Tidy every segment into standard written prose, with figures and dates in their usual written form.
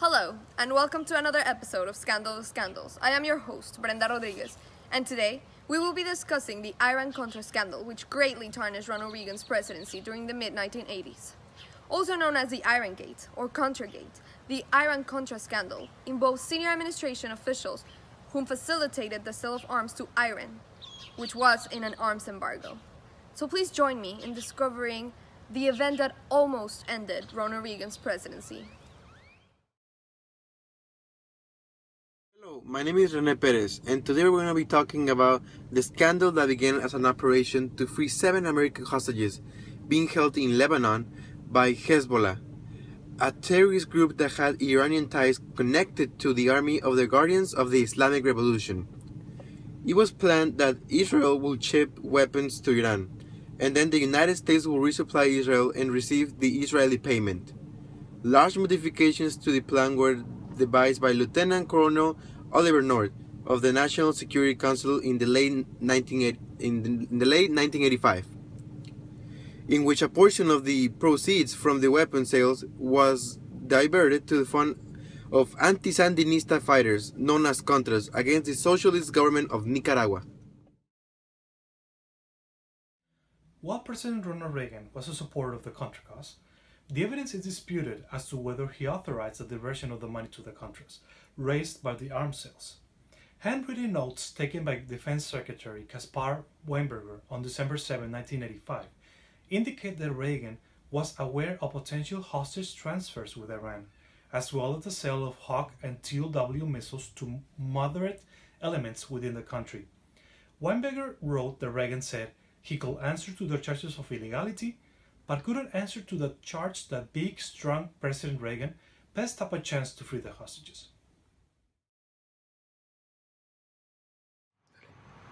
Hello, and welcome to another episode of Scandals. I am your host, Brenda Rodriguez, and today we will be discussing the Iran-Contra Scandal, which greatly tarnished Ronald Reagan's presidency during the mid-1980s. Also known as the Iran Gate or Contragate, the Iran-Contra Scandal involved senior administration officials whom facilitated the sale of arms to Iran, which was in an arms embargo. So please join me in discovering the event that almost ended Ronald Reagan's presidency. Hello, my name is Rene Perez, and today we're going to be talking about the scandal that began as an operation to free 7 American hostages being held in Lebanon by Hezbollah, a terrorist group that had Iranian ties connected to the army of the Guardians of the Islamic Revolution. It was planned that Israel would ship weapons to Iran, and then the United States will resupply Israel and receive the Israeli payment. Large modifications to the plan were devised by Lieutenant Colonel Oliver North of the National Security Council in the late 1985, in which a portion of the proceeds from the weapon sales was diverted to the fund of anti-Sandinista fighters known as Contras against the socialist government of Nicaragua. While President Ronald Reagan was a supporter of the Contra cause, the evidence is disputed as to whether he authorized the diversion of the money to the Contras, raised by the arms sales. Handwritten notes taken by Defense Secretary Caspar Weinberger on December 7, 1985, indicate that Reagan was aware of potential hostage transfers with Iran, as well as the sale of Hawk and TOW missiles to moderate elements within the country. Weinberger wrote that Reagan said he could answer to the charges of illegality, but couldn't answer to the charge that big, strong President Reagan passed up a chance to free the hostages.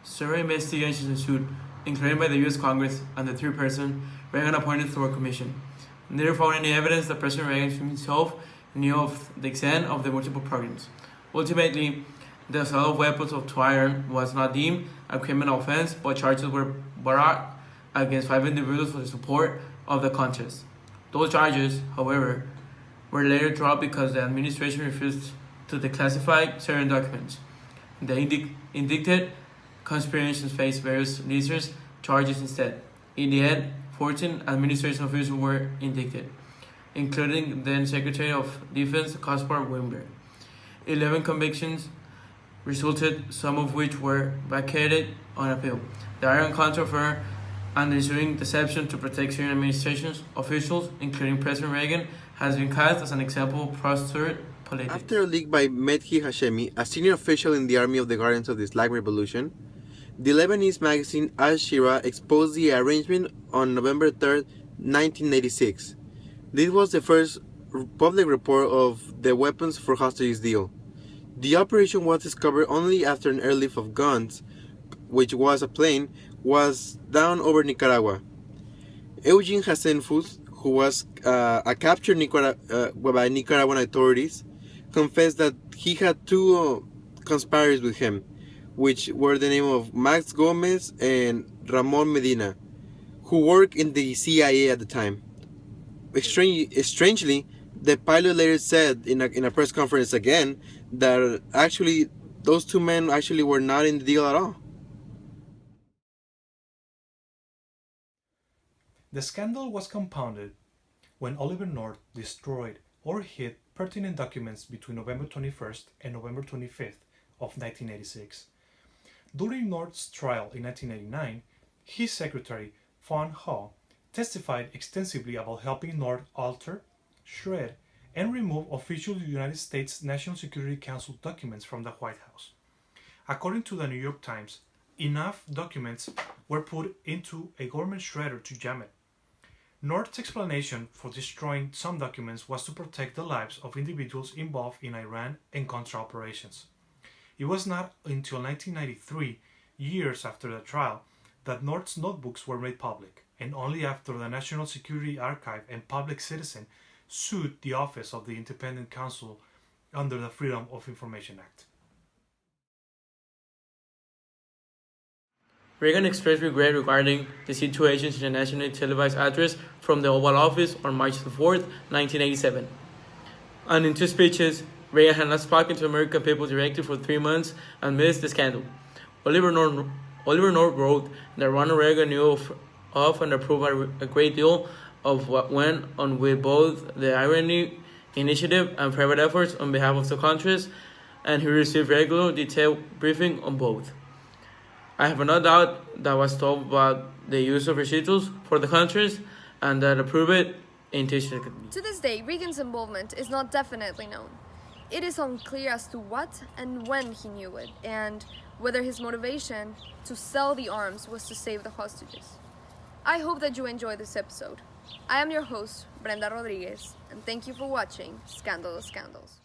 Several investigations ensued, including by the U.S. Congress and the 3-person Reagan appointed through a commission. Neither found any evidence that President Reagan himself knew of the extent of the multiple programs. Ultimately, the sale of weapons to Iran was not deemed a criminal offense, but charges were brought against 5 individuals for the support of the Contras. Those charges, however, were later dropped because the administration refused to declassify certain documents. The indicted conspirations faced various lesser charges instead. In the end, 14 administration officials were indicted, including then Secretary of Defense Caspar Weinberger. 11 convictions resulted, some of which were vacated on appeal. The Iran-Contra affair and the ensuing deception to protect senior administration's officials, including President Reagan, has been cast as an example of prostrate politics. After a leak by Mehdi Hashemi, a senior official in the army of the Guardians of the Islamic Revolution, the Lebanese magazine Al-Shira exposed the arrangement on November 3, 1986. This was the first public report of the weapons for hostages deal. The operation was discovered only after an airlift of guns, which was a plane, was down over Nicaragua. Eugene Hasenfuss, who was captured by Nicaraguan authorities, confessed that he had 2 conspirators with him, which were the name of Max Gomez and Ramon Medina, who worked in the CIA at the time. Strangely, the pilot later said in a press conference again that actually those 2 men actually were not in the deal at all. The scandal was compounded when Oliver North destroyed or hid pertinent documents between November 21st and November 25th of 1986. During North's trial in 1989, his secretary, Von Hall, testified extensively about helping North alter, shred, and remove official United States National Security Council documents from the White House. According to the New York Times, enough documents were put into a government shredder to jam it. North's explanation for destroying some documents was to protect the lives of individuals involved in Iran and Contra operations. It was not until 1993, years after the trial, that North's notebooks were made public, and only after the National Security Archive and Public Citizen sued the Office of the Independent Counsel under the Freedom of Information Act. Reagan expressed regret regarding the situation in a nationally televised address from the Oval Office on March 4, 1987. And in two speeches, Reagan had not spoken to American people directly for 3 months amidst the scandal. Oliver North wrote that Ronald Reagan knew of and approved a great deal of what went on with both the Iran initiative and private efforts on behalf of the countries, and he received regular detailed briefing on both. I have no doubt that was told about the use of residuals for the countries and that approved it intentionally. To this day, Reagan's involvement is not definitely known. It is unclear as to what and when he knew it, and whether his motivation to sell the arms was to save the hostages. I hope that you enjoyed this episode. I am your host, Brenda Rodriguez, and thank you for watching Scandal of Scandals.